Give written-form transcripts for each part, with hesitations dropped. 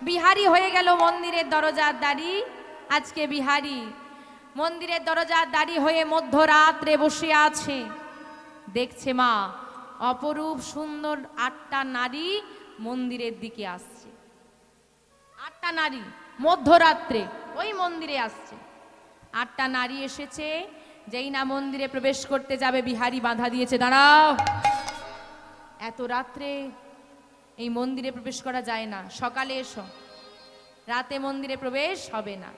বিহারি হয়ে গেল মন্দিরের দরজার দাঁড়ি। আজকে বিহারি মন্দিরের দরজার দাঁড়ি হয়ে মধ্যরাত্রে বসে আছে, দেখছে মা অপরূপ সুন্দর 8টা নারী মন্দিরের দিকে আসছে। 8টা নারী মধ্যরাত্রে ওই মন্দিরে আসছে। 8টা নারী এসেছে, যেই না মন্দিরে প্রবেশ করতে যাবে বিহারি বাধা দিয়েছে, দাঁড়াও, এত রাত্রে এই মন্দিরে প্রবেশ করা যায় না, সকালে এসো, রাতে মন্দিরে প্রবেশ হবে না।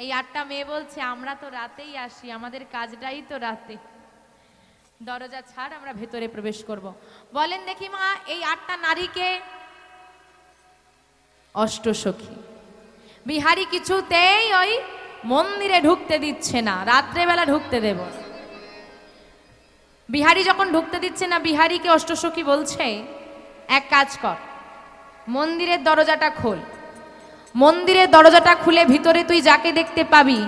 এই 8টা মেয়ে বলছে আমরা তো রাতেই আসি, আমাদের কাজটাই তো রাতে, দরজা ছাড়, আমরা ভেতরে প্রবেশ করব। বলেন দেখি মা, এই 8টা নারীকে অষ্টসখী। বিহারি কিছুতেই ওই মন্দিরে ঢুকতে দিচ্ছে না, রাত্রেবেলা ঢুকতে দেব। বিহারি যখন ঢুকতে দিচ্ছে না, বিহারিকে অষ্টসখী বলছে এক কাজ কর, মন্দিরের দরজাটা খোল, মন্দিরের দরজাটা খুলে ভিতরে তুই যাকে দেখতে পাবি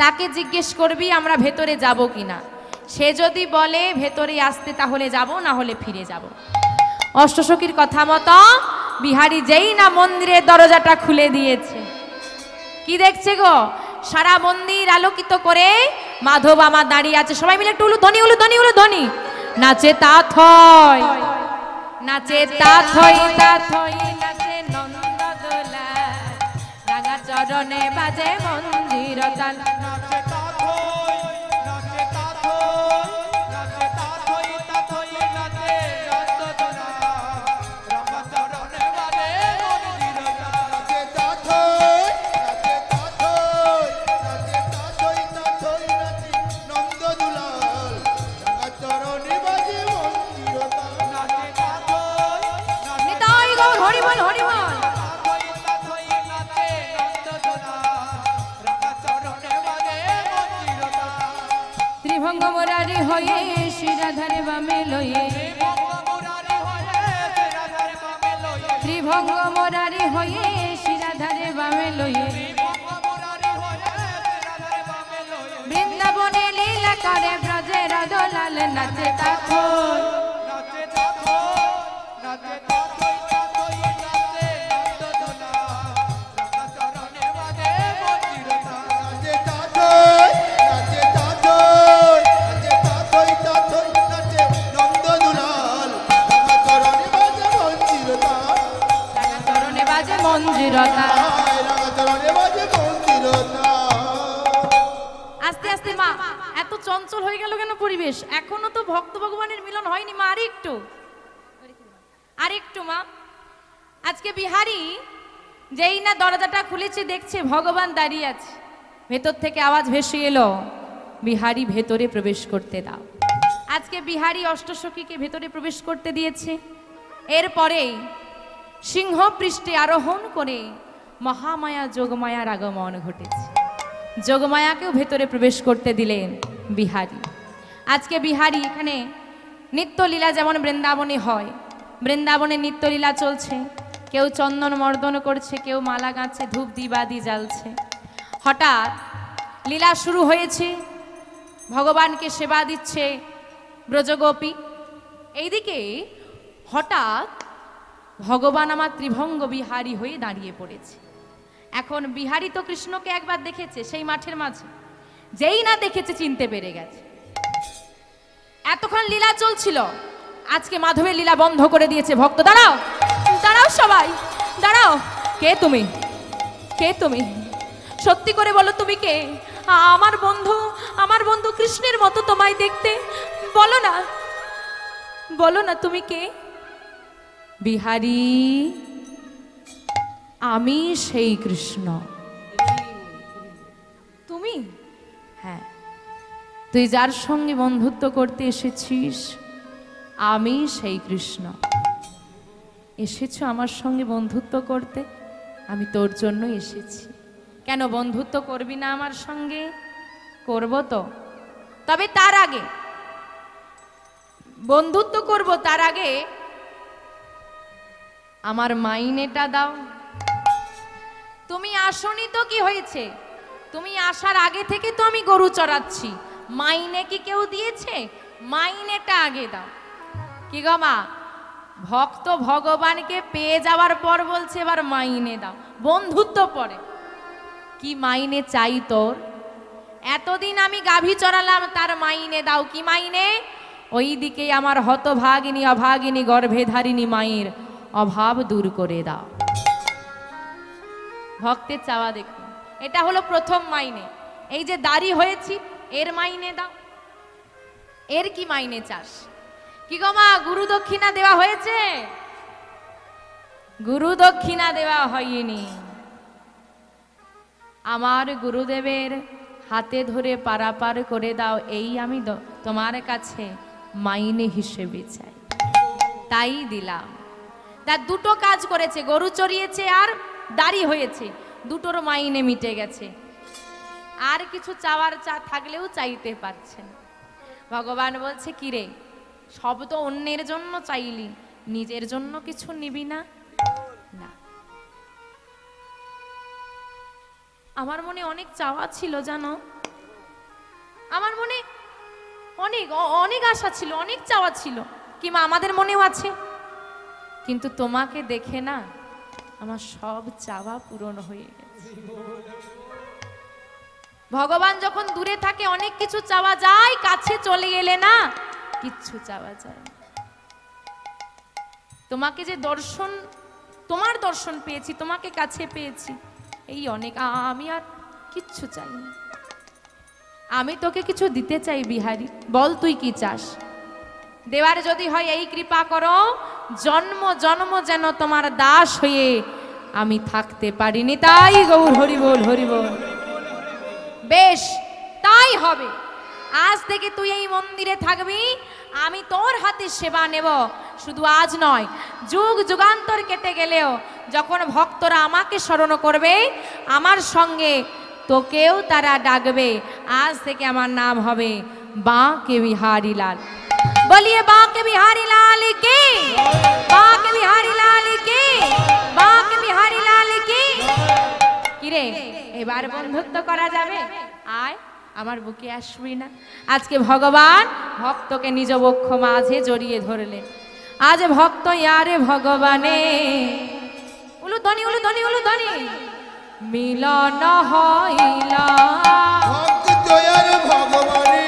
তাকে জিজ্ঞেস করবি আমরা ভেতরে যাব কিনা, সে যদি বলে ভেতরে আসতে তাহলে যাব, না হলে ফিরে যাব। অষ্টসখীর কথা মতো বিহারি যেই না মন্দিরের দরজাটা খুলে দিয়েছে, কি দেখছে গো, সারা মন্দির আলোকিত করে মাধব আমার দাঁড়িয়ে আছে। সবাই মিলে একটু উলুধ্বনি উলুধ্বনি উলুধ্বনি, নাচে তা থয়, নাচে তা থই তা থই, নাচে নন্দদোলা, রাঙা চরণে বাজে মঞ্জির তাল। ত্রিভঙ্গ মুরারি হয়ে শিরাধারে বামে লয়ে, ত্রিভঙ্গ মুরারি হয়ে শিরাধারে বামে লয়ে, বৃন্দাবনে লীলা করে ব্রজে রাধলাল, নাচে তা থই, আস্তে আস্তে মা এত চঞ্চল হয়ে গেল কেন পরিবেশ? এখনো তো ভক্ত ভগবানের মিলন হয়নি মা, আরেকটু মা। আজকে বিহারি যেই না দরজাটা খুলেছে, দেখছে ভগবান দাঁড়িয়ে আছে, ভেতর থেকে আওয়াজ ভেসে এলো, বিহারি ভেতরে প্রবেশ করতে দাও। আজকে বিহারি অষ্টসখীকে ভেতরে প্রবেশ করতে দিয়েছে। এরপরে সিংহ পৃষ্ঠে আরোহণ করে মহামায়া যোগমায়ার আগমন ঘটেছে, যোগমায়াকেও ভেতরে প্রবেশ করতে দিলেন বিহারি। আজকে বিহারি এখানে নিত্যলীলা যেমন বৃন্দাবনে হয়, বৃন্দাবনে নিত্যলীলা চলছে, কেউ চন্দন মর্দন করছে, কেউ মালা গাঁচ্ছে, ধূপ দিবাদি জ্বালছে। হঠাৎ লীলা শুরু হয়েছে, ভগবানকে সেবা দিচ্ছে ব্রজগোপী। এইদিকে হঠাৎ ভগবান আমার ত্রিভঙ্গ বিহারী হয়ে দাঁড়িয়ে পড়েছে। এখন বিহারী তো কৃষ্ণকে একবার দেখেছে সেই মাঠের মাঝে, যেই না দেখেছে চিনতে পেরে গেছে। এতক্ষণ লীলা চলছিল, আজকে মাধবের লীলা বন্ধ করে দিয়েছে। ভক্ত দাঁড়াও, দাঁড়াও, সবাই দাঁড়াও। কে তুমি? কে তুমি? সত্যি করে বলো তুমি কে? আমার বন্ধু কৃষ্ণের মতো তোমায় দেখতে, বলো না, বলো না তুমি কে? বিহারী, আমি সেই কৃষ্ণ। তুমি? হ্যাঁ, তুই যার সঙ্গে বন্ধুত্ব করতে এসেছিস আমি সেই কৃষ্ণ। এসেছো আমার সঙ্গে বন্ধুত্ব করতে? আমি তোর জন্য এসেছি। কেন বন্ধুত্ব করবি না আমার সঙ্গে? করব তো, তবে তার আগে বন্ধুত্ব করব, তার আগে আমার মাইনেটা দাও। তুমি আসনি তো কি হয়েছে? তুমি আসার আগে থেকে তো আমি গরু চড়াচ্ছি, মাইনে কি কেউ দিয়েছে? মাইনেটা আগে দাও। কি গো মা, ভক্ত ভগবানকে পেয়ে যাওয়ার পর বলছে এবার মাইনে দাও, বন্ধুত্ব পরে। কি মাইনে চাই তোর? এতদিন আমি গাভী চড়ালাম, তার মাইনে দাও। কি মাইনে? ওই দিকে আমার হতভাগিনী অভাগিনী গর্ভেধারিণী মায়ের অভাব দূর করে দাও। ভক্তের চাওয়া দেখুন, এটা হলো প্রথম মাইনে। এই যে দাড়ি হয়েছি, এর মাইনে দাও। এর কি মাইনে চাস? কি গো মা, গুরু দক্ষিণা দেওয়া হয়েছে? গুরু দক্ষিণা দেওয়া হয়নি। আমার গুরুদেবের হাতে ধরে পারাপার করে দাও, এই আমি তোমার কাছে মাইনে হিসেবে চাই। তাই দিলাম। তার দুটো কাজ করেছে, গরু চড়িয়েছে আর দাড়ি হয়েছে, দুটোর মাইনে মিটে গেছে। আর কিছু চাওয়ার থাকলেও চাইতে পারছেন। ভগবান বলছে, কিরে, সব তো অন্যের জন্য চাইলি, নিজের জন্য কিছু নিবি না? না। আমার মনে অনেক চাওয়া ছিল জানো, আমার মনে অনেক অনেক আশা ছিল, অনেক চাওয়া ছিল, কিংবা আমাদের মনেও আছে। কিন্তু তোমাকে দেখে না আমার সব চাওয়া পূরণ হয়ে গেছে। ভগবান যখন দূরে থাকে অনেক কিছু চাওয়া যায়, কাছে চলে এলে না কিচ্ছু চাওয়া যায় না। তোমাকে যে দর্শন, তোমার দর্শন পেয়েছি, তোমাকে কাছে পেয়েছি, এই অনেক। আমি আর কিচ্ছু চাই না। আমি তোকে কিছু দিতে চাই বিহারী, বল তুই কি চাস? দেওয়ার যদি হয় এই কৃপা করো, জন্ম জন্ম যেন তোমার দাস হয়ে আমি থাকতে পারিনি। তাই গৌর হরি বল, হরি বল। বেশ, তাই হবে। আজ থেকে তুই এই মন্দিরে থাকবি, আমি তোর হাতে সেবা নেব। শুধু আজ নয়, যুগ যুগান্তর কেটে গেলেও যখন ভক্তরা আমাকে স্মরণ করবে, আমার সঙ্গে তোকেও তারা ডাকবে। আজ থেকে আমার নাম হবে বাঁকে বিহারী লাল। বলিয়ে বাঁকে বিহারী লাল কি, বাঁকে বিহারী লাল কি, বাঁকে বিহারী লাল কি। কিরে, এবার বন্ধুত্ব করা যাবে? আয় আমার বুকে আসবি না? আজকে ভগবান ভক্তকে নিজ বক্ষ মাঝে জড়িয়ে ধরলেন। আজ ভক্ত ইয়ারে ভগবানে, উলুধ্বনি উলুধ্বনি উলুধ্বনি, মিলন হইলা। ভক্ত ইয়ারে ভগবানে,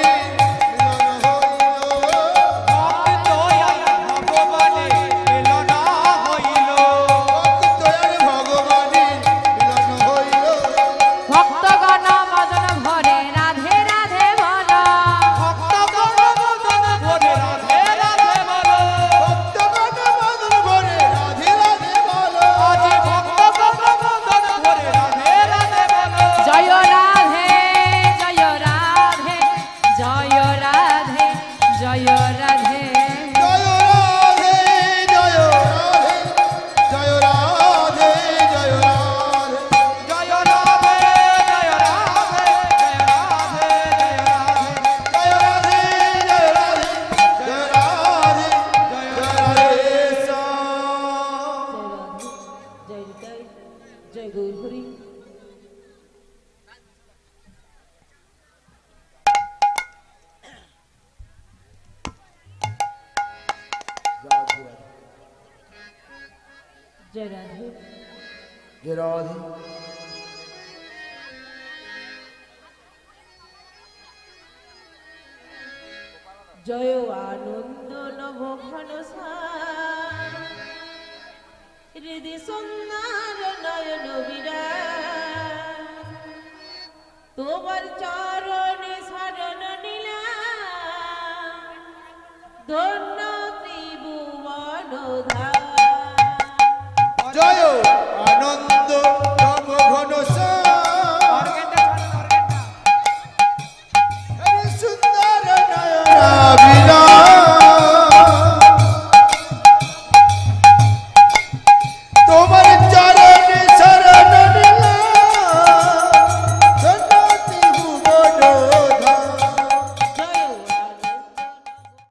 জয় আনন্দ নব ঘন হৃদি সুন্দর নয়ন বিরাজ, তোমার চরণে শরণ নিলাম, ধন্য ত্রিভুবন ধাম। জয় আনন্দ নব ঘন সুন্দর নয়ন তোমার